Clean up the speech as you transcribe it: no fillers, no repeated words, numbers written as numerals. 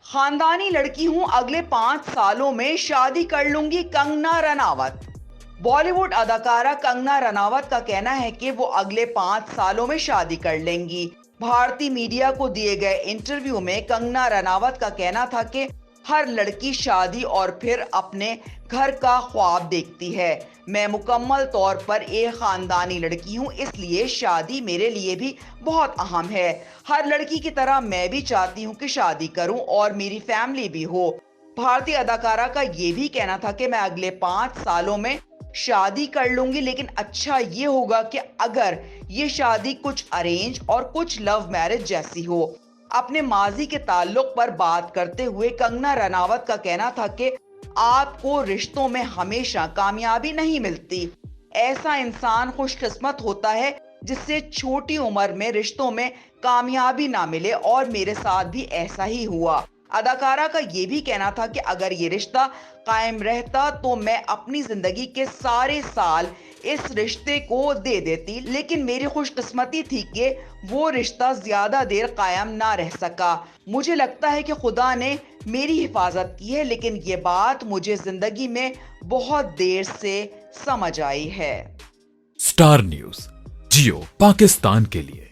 खानदानी लड़की हूं, अगले 5 सालों में शादी कर लूंगी, कंगना रनावत। बॉलीवुड अदाकारा कंगना रनावत का कहना है कि वो अगले 5 सालों में शादी कर लेंगी। भारतीय मीडिया को दिए गए इंटरव्यू में कंगना रनावत का कहना था कि हर लड़की शादी और फिर अपने घर का ख्वाब देखती है। मैं मुकम्मल तौर पर एक खानदानी लड़की हूँ, इसलिए शादी मेरे लिए भी बहुत अहम है। हर लड़की की तरह मैं भी चाहती हूँ कि शादी करूँ और मेरी फैमिली भी हो। भारतीय अदाकारा का ये भी कहना था कि मैं अगले 5 सालों में शादी कर लूंगी, लेकिन अच्छा ये होगा कि अगर ये शादी कुछ अरेंज और कुछ लव मैरिज जैसी हो। अपने माजी के ताल्लुक पर बात करते हुए कंगना रनावत का कहना था कि आपको रिश्तों में हमेशा कामयाबी नहीं मिलती। ऐसा इंसान खुशकिस्मत होता है जिससे छोटी उम्र में रिश्तों में कामयाबी ना मिले, और मेरे साथ भी ऐसा ही हुआ। अदाकारा का ये भी कहना था कि अगर ये रिश्ता कायम रहता तो मैं अपनी जिंदगी के सारे साल इस रिश्ते को दे देती, लेकिन मेरी खुशकिस्मती थी कि वो रिश्ता ज्यादा देर कायम ना रह सका। मुझे लगता है कि खुदा ने मेरी हिफाजत की है, लेकिन ये बात मुझे जिंदगी में बहुत देर से समझ आई है। स्टार न्यूज, जियो पाकिस्तान के लिए।